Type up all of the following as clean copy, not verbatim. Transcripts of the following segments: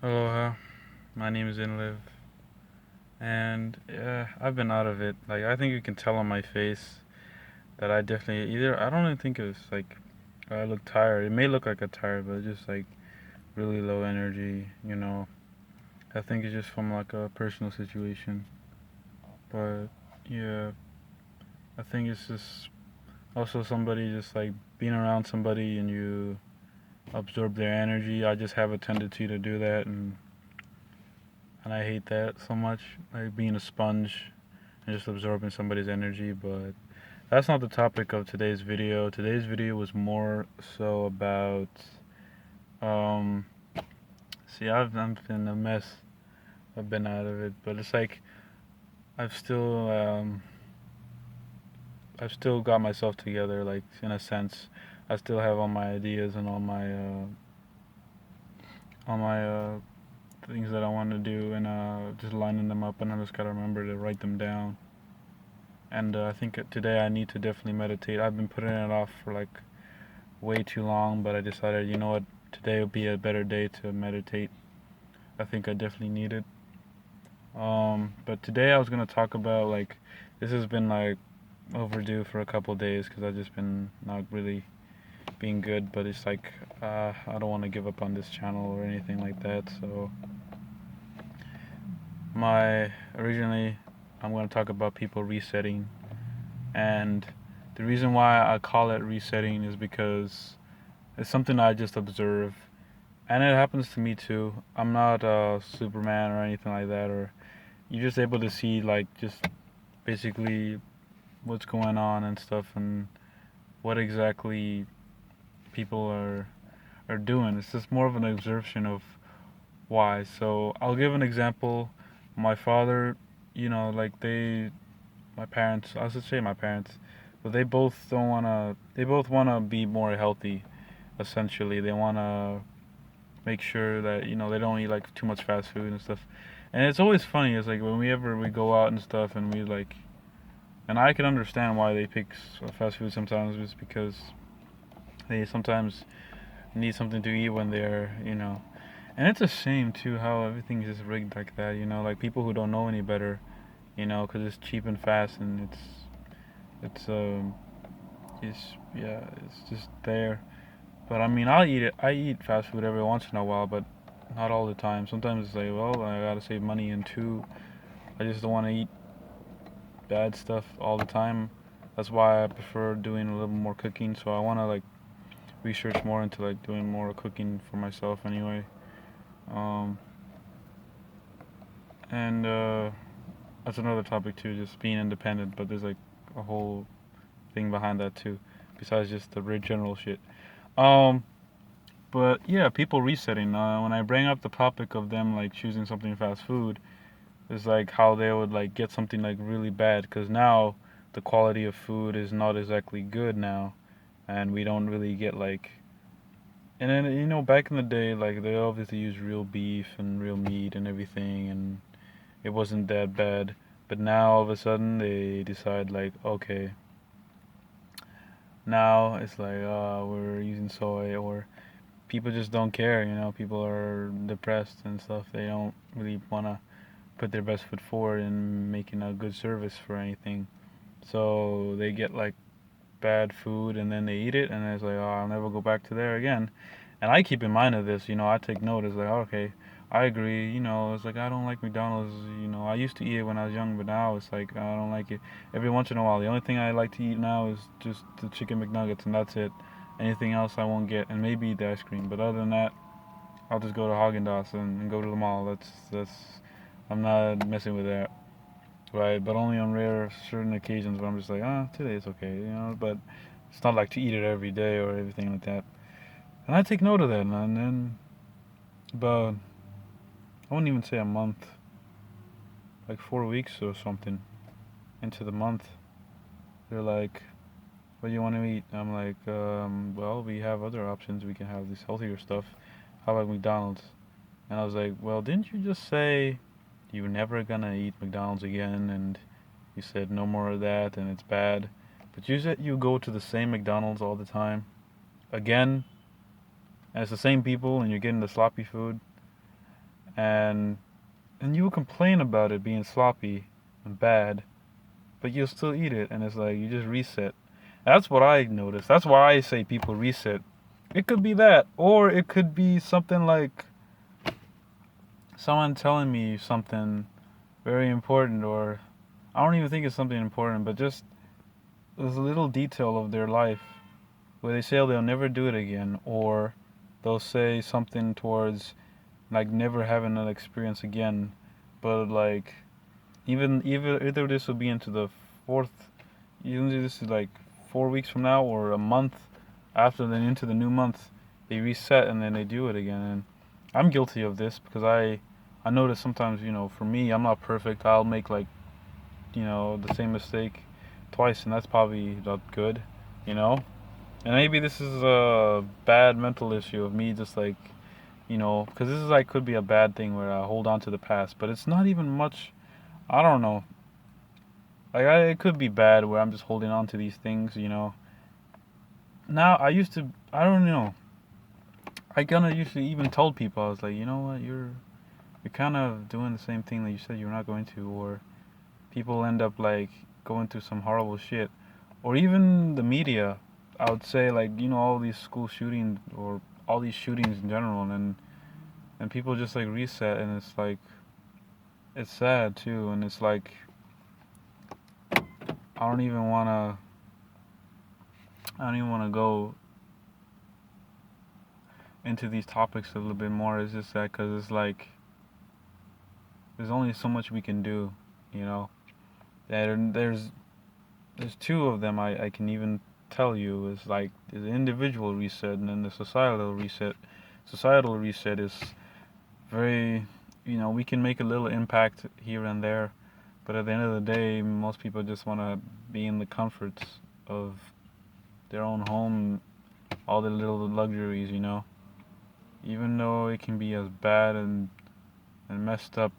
Aloha, my name is Inliv, and I've been out of it. Like, I think you can tell on my face that I definitely either, I don't even think it's like I look tired. It may look like I'm tired, but it's just like really low energy. I think it's just from like a personal situation. But yeah, I think it's just also somebody just like being around somebody and you absorb their energy. I just have a tendency to do that, and I hate that so much, like being a sponge and just absorbing somebody's energy. But that's not the topic of today's video. Today's video was more so about, um, see, I've been a mess. I've been out of it, but it's like I've still, um, I've still got myself together, like in a sense. I still have all my ideas and all my things that I want to do, and just lining them up, and I just gotta remember to write them down. And I think today I need to definitely meditate. I've been putting it off for like way too long, but I decided, you know what, today will be a better day to meditate. I think I definitely need it. But today I was gonna talk about like this has been like overdue for a couple days because I've just been not really being good. But it's like I don't want to give up on this channel or anything like that. So my originally I'm gonna talk about people resetting, and the reason why I call it resetting is because it's something I just observe. And it happens to me too. I'm not Superman or anything like that, or you're just able to see like just basically what's going on and stuff and what exactly people are doing. It's just more of an observation of why. So I'll give an example. My father, like my parents, I should say my parents, but they both don't wanna. They both wanna be more healthy. Essentially, they wanna make sure that they don't eat like too much fast food and stuff. And it's always funny. It's like whenever we go out and stuff, and we like, and I can understand why they pick fast food sometimes, just because they sometimes need something to eat when they're. And it's a shame too how everything is just rigged like that. Like people who don't know any better. Because it's cheap and fast, and it's it's yeah, it's just there. But I mean, I'll eat it. I eat fast food every once in a while, but not all the time. Sometimes it's like, well, I gotta save money, and two, I just don't want to eat bad stuff all the time. That's why I prefer doing a little more cooking. So I want to like research more into like doing more cooking for myself anyway. Um, and that's another topic too, just being independent. But there's like a whole thing behind that too, besides just the general shit. Um, but yeah, people resetting. When I bring up the topic of them like choosing something fast food, it's like how they would like get something like really bad because now the quality of food is not exactly good now, and we don't really get like. And then back in the day, like they obviously used real beef and real meat and everything, and it wasn't that bad. But now all of a sudden they decide like, okay, now it's like, we're using soy, or people just don't care. People are depressed and stuff. They don't really wanna put their best foot forward in making a good service for anything. So they get like bad food and then they eat it, and it's like, oh, I'll never go back to there again. And I keep in mind of this. I take note. It's like, okay, I agree. It's like I don't like McDonald's. I used to eat it when I was young, but now it's like I don't like it. Every once in a while, the only thing I like to eat now is just the chicken McNuggets, and that's it. Anything else I won't get, and maybe the ice cream. But other than that, I'll just go to Haagen-Dazs and go to the mall. That's I'm not messing with that, right? But only on rare certain occasions where I'm just like, today it's okay. But it's not like to eat it every day or everything like that. And I take note of that, and then about I wouldn't even say a month, like 4 weeks or something into the month, they're like, "What do you want to eat?" I'm like, "Well, we have other options. We can have this healthier stuff. How about McDonald's?" And I was like, "Well, didn't you just say you're never gonna eat McDonald's again, and you said no more of that, and it's bad. But you said you go to the same McDonald's all the time, again, and it's the same people, and you're getting the sloppy food." and you will complain about it being sloppy and bad, but you'll still eat it, and it's like you just reset. That's what I noticed. That's why I say people reset. It could be that, or it could be something like someone telling me something very important, or I don't even think it's something important, but just there's a little detail of their life where they say they'll never do it again, or they'll say something towards like never having that experience again. But like even either this will be into the fourth, usually this is like 4 weeks from now or a month after, then into the new month they reset and then they do it again. And I'm guilty of this because I notice sometimes, for me, I'm not perfect. I'll make like, the same mistake twice, and that's probably not good, you know. And maybe this is a bad mental issue of me just like, because this is like could be a bad thing where I hold on to the past, but it's not even much. I don't know. Like it could be bad where I'm just holding on to these things. Now I used to. I don't know. I kind of usually even told people I was like, you know what, you're kind of doing the same thing that you said you're not going to, or people end up like going through some horrible shit, or even the media. I would say like all these school shootings or all these shootings in general, and people just like reset, and it's like it's sad too, and it's like I don't even wanna I don't even wanna go into these topics a little bit more. It's just that because it's like there's only so much we can do, you know. And there's two of them I can even tell you is like the individual reset and then the societal reset. Societal reset is very, we can make a little impact here and there, but at the end of the day, most people just want to be in the comforts of their own home, all the little luxuries. Even though it can be as bad and messed up,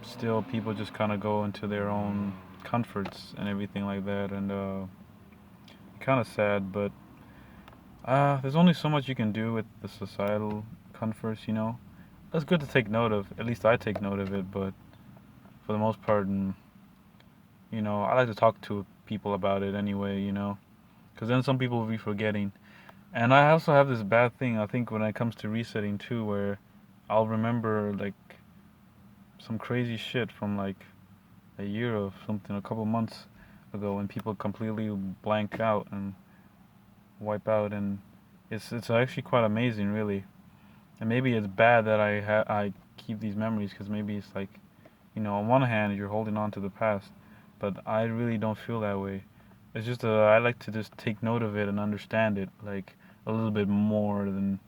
still people just kind of go into their own comforts and everything like that, and kind of sad, but there's only so much you can do with the societal comforts. That's good to take note of. At least I take note of it, but for the most part, I like to talk to people about it anyway. Because then some people will be forgetting. And I also have this bad thing, I think, when it comes to resetting too, where I'll remember like some crazy shit from like a year or something, a couple months ago, when people completely blank out and wipe out, and it's actually quite amazing, really. And maybe it's bad that I keep these memories because maybe it's like, on one hand you're holding on to the past, but I really don't feel that way. It's just I like to just take note of it and understand it like a little bit more than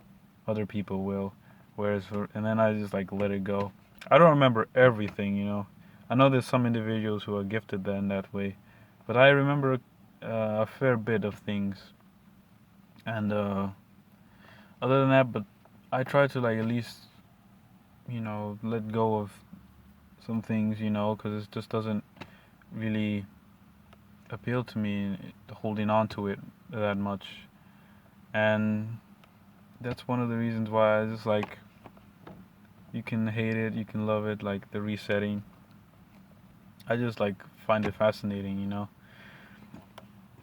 other people will. And then I just like let it go. I don't remember everything. I know there's some individuals who are gifted then that way, but I remember a fair bit of things. And other than that, but I try to like at least let go of some things, because it just doesn't really appeal to me holding on to it that much. And that's one of the reasons why I just like you can hate it, you can love it, like the resetting. I just like find it fascinating.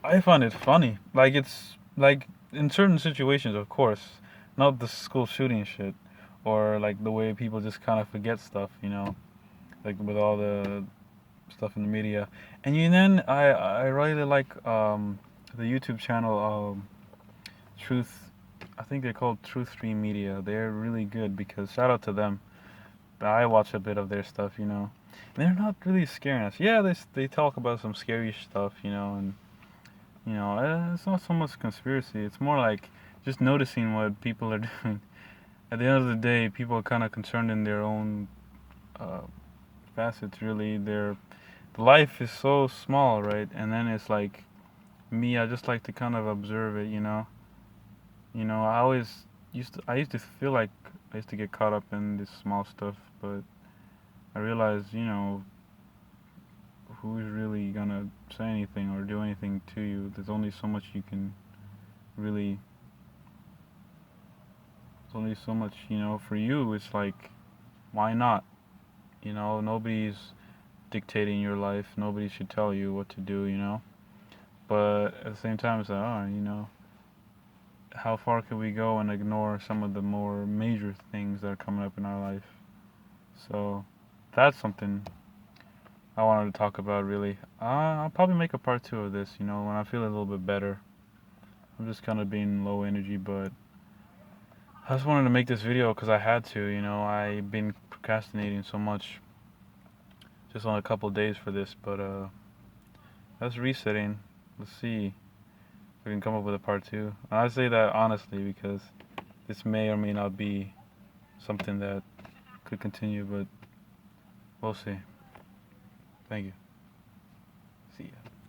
I find it funny. Like it's like in certain situations, of course, not the school shooting shit, or like the way people just kind of forget stuff, like with all the stuff in the media. And then I really like the YouTube channel Truth. I think they're called Truth Stream Media. They're really good because shout out to them. I watch a bit of their stuff. They're not really scaring us. Yeah, they talk about some scary stuff, and it's not so much conspiracy. It's more like just noticing what people are doing. At the end of the day, people are kind of concerned in their own uh, facets. Really, their life is so small, right? And then it's like me. I just like to kind of observe it. I always I used to feel like I used to get caught up in this small stuff, but I realized, who's really gonna say anything or do anything to you? There's only so much you can really There's only so much, for you. It's like, why not? Nobody's dictating your life. Nobody should tell you what to do. But at the same time, it's like, how far can we go and ignore some of the more major things that are coming up in our life? So that's something I wanted to talk about, really. I'll probably make a part two of this, when I feel a little bit better. I'm just kind of being low energy, but I just wanted to make this video because I had to, I've been procrastinating so much just on a couple days for this, but that's resetting. Let's see if we can come up with a part two. And I say that honestly because this may or may not be something that could continue, but we'll see. Thank you.